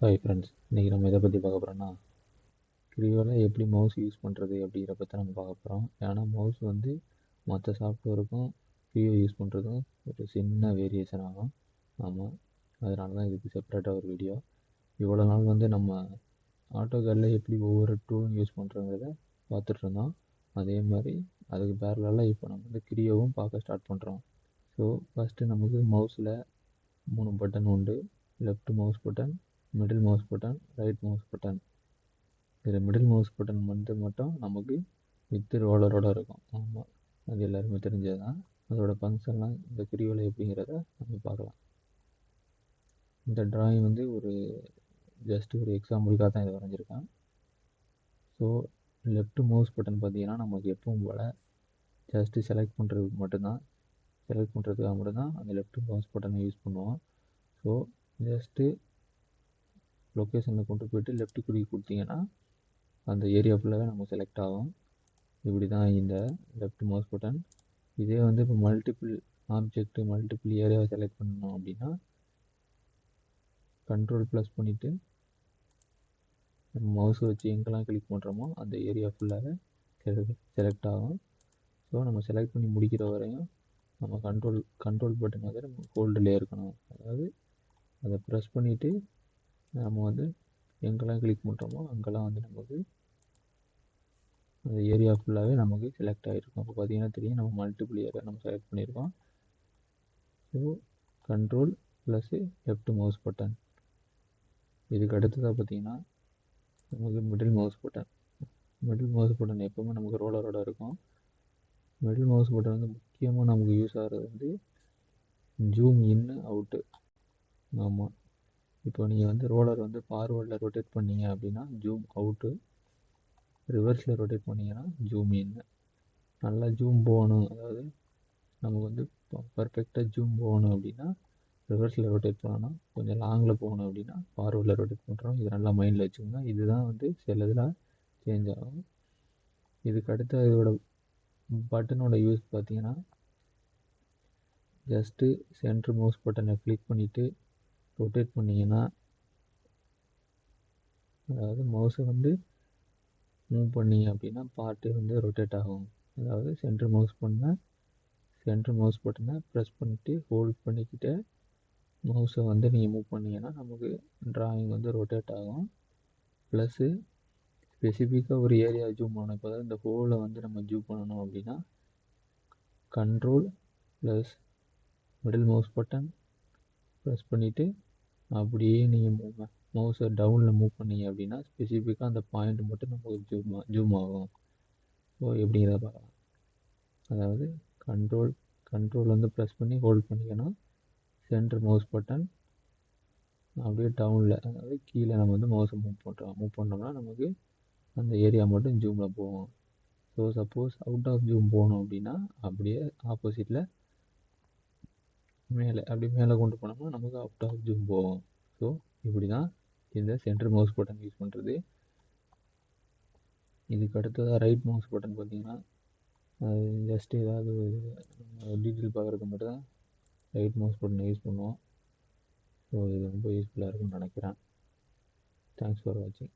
Hi friends, இன்றைக்கி நம்ம எதை பற்றி பார்க்க போகிறோன்னா கிரியோவில் எப்படி மவுஸ் யூஸ் பண்ணுறது அப்படிங்கிற பற்றி நம்ம பார்க்க போகிறோம். ஏன்னா மவுஸ் வந்து மற்ற சாஃப்ட்வேருக்கும் கிரியோ யூஸ் பண்ணுறதும் ஒரு சின்ன வேரியேஷன் ஆகும். ஆமாம், அதனால தான் இதுக்கு செப்பரேட்டாக ஒரு வீடியோ. இவ்வளோ நாள் வந்து நம்ம ஆட்டோகேடில் எப்படி ஒவ்வொரு டூலும் யூஸ் பண்ணுறோங்கிறத பார்த்துட்ருந்தோம். அதே மாதிரி அதுக்கு பேரலாக இப்போ நம்ம வந்து கிரியோவும் பார்க்க ஸ்டார்ட் பண்ணுறோம். ஸோ ஃபஸ்ட்டு நமக்கு மவுஸில் 3 பட்டன் உண்டு. Left mouse button, middle mouse button, right mouse button. இதில் மிடில் மவுஸ் பட்டன் மட்டும் நமக்கு வித் ரோலரோடு இருக்கும். ஆமாம், அது எல்லாருமே தெரிஞ்சது தான். அதோட ஃபங்க்ஷன்லாம் இந்த கிரியோவில் எப்படிங்கிறத நம்ம பார்க்கலாம். இந்த ட்ராயிங் வந்து ஜஸ்ட் ஒரு எக்ஸாம்பிளுக்காக தான் இதை வரைஞ்சிருக்கேன். ஸோ லெஃப்ட் மவுஸ் பட்டன் பார்த்தீங்கன்னா நமக்கு எப்பவும் போல் ஜஸ்ட்டு செலக்ட் பண்ணுறதுக்காக மட்டும்தான் அந்த லெஃப்ட் மவுஸ் பட்டனை யூஸ் பண்ணுவோம். ஸோ ஜஸ்ட்டு லொக்கேஷனில் கொண்டு போய்ட்டு லெஃப்ட் கிளிக் கொடுத்தீங்கன்னா அந்த ஏரியா ஃபுல்லாகவே நமக்கு செலக்ட் ஆகும். இப்படி தான் இந்த லெஃப்ட் மவுஸ் பட்டன். இதே வந்து இப்போ மல்டிபிள் ஏரியாவை செலக்ட் பண்ணணும் அப்படின்னா கண்ட்ரோல் ப்ளஸ் பண்ணிவிட்டு நம்ம மவுஸை வச்சு எங்கெல்லாம் கிளிக் பண்ணுறோமோ அந்த ஏரியா ஃபுல்லாகவே செலக்ட் ஆகும். ஸோ நம்ம செலக்ட் பண்ணி முடிக்கிற வரையும் நம்ம கண்ட்ரோல் பட்டன் வந்து நம்ம ஹோல்டில் இருக்கணும். அதாவது அதை ப்ரெஸ் பண்ணிவிட்டு நம்ம வந்து எங்கெல்லாம் கிளிக் பண்ணுறோமோ அங்கெல்லாம் வந்து நமக்கு அந்த ஏரியா ஃபுல்லாகவே நமக்கு செலக்ட் ஆகிருக்கும். அப்போ பார்த்தீங்கன்னா தெரியும், நம்ம மல்டிபிள் ஏரியா நம்ம செலக்ட் பண்ணியிருக்கோம். So control plus left mouse button. இதுக்கு அடுத்ததாக பார்த்தீங்கன்னா நமக்கு மிடில் மவுஸ் பட்டன் எப்போவுமே நமக்கு ரோலரோட இருக்கும். மிடில் மவுஸ் பட்டன் வந்து முக்கியமாக நமக்கு யூஸ் ஆகிறது வந்து ஜூம் இன்னு அவுட்டு. ஆமாம், இப்போ நீங்கள் வந்து ரோலர் வந்து ஃபார்வர்டில் ரொட்டேட் பண்ணீங்க அப்படின்னா ஜூம் அவுட்டு, ரிவர்ஸில் ரொட்டேட் பண்ணிங்கன்னா ஜூம் இன்னு. நல்லா ஜூம் போகணும், அதாவது நமக்கு வந்து பர்ஃபெக்டாக ஜூம் போகணும் அப்படின்னா ரிவர்ஸில் ரொட்டேட் பண்ணணும். கொஞ்சம் லாங்கில் போகணும் அப்படின்னா ஃபார்வர்டில் ரொட்டேட் பண்ணுறோம். இது நல்லா மைண்டில் வச்சுக்கோங்க. இதுதான் வந்து சில இதில் சேஞ்ச் ஆகும். இதுக்கு அடுத்த இதோட பட்டனோட யூஸ் பார்த்தீங்கன்னா ஜஸ்ட்டு சென்டர் மவுஸ் பட்டனை கிளிக் பண்ணிவிட்டு ரொட்டேட் பண்ணிங்கன்னா, அதாவது மவுஸை வந்து மூவ் பண்ணிங்க அப்படின்னா பார்ட்டு வந்து ரொட்டேட் ஆகும். அதாவது சென்டர் மவுஸ் பட்டனை ப்ரெஸ் பண்ணிவிட்டு ஹோல்ட் பண்ணிக்கிட்டு மவுஸை வந்து நீங்கள் மூவ் பண்ணிங்கன்னா நமக்கு ட்ராயிங் வந்து ரொட்டேட் ஆகும். ப்ளஸ்ஸு ஸ்பெசிஃபிக்காக ஒரு ஏரியா ஜூம் பண்ணணும். இப்போ இந்த ஹோலை வந்து நம்ம ஜூம் பண்ணணும் அப்படின்னா control plus middle mouse button press பண்ணிவிட்டு அப்படியே நீங்கள் மவுஸை டவுனில் மூவ் பண்ணீங்க அப்படின்னா ஸ்பெசிஃபிக்காக அந்த பாயிண்ட் மட்டும் நமக்கு ஜூம் ஆகும். ஸோ எப்படிங்கிறத பார்க்கலாம். அதாவது கண்ட்ரோல் வந்து ப்ரெஸ் பண்ணி ஹோல்ட் பண்ணிக்கணும். சென்டர் மவுஸ் பட்டன் அப்படியே டவுனில், அதாவது கீழே நம்ம வந்து மவுஸை மூவ் பண்ணோம்னா நமக்கு அந்த ஏரியா மட்டும் ஜூமில் போகும். So suppose out of zoom போகணும் அப்படின்னா அப்படியே ஆப்போசிட்டில் மேலே கொண்டு போனோம்னா நமக்கு அவுட் ஆஃப் ஜூம் போகும். ஸோ இப்படி தான் இந்த சென்டர் மவுஸ் பட்டன் யூஸ் பண்ணுறது. இதுக்கு அடுத்ததாக ரைட் மவுஸ் பட்டன் பார்த்தீங்கன்னா அது ஜஸ்ட் ஏதாவது டீட்டெயில் பார்க்குறதுக்கு மட்டும் தான் ரைட் மவுஸ் பட்டனை யூஸ் பண்ணுவோம். ஸோ இது ரொம்ப யூஸ்ஃபுல்லாக இருக்கும்னு நினைக்கிறேன். தேங்க்ஸ் ஃபார் வாட்சிங்.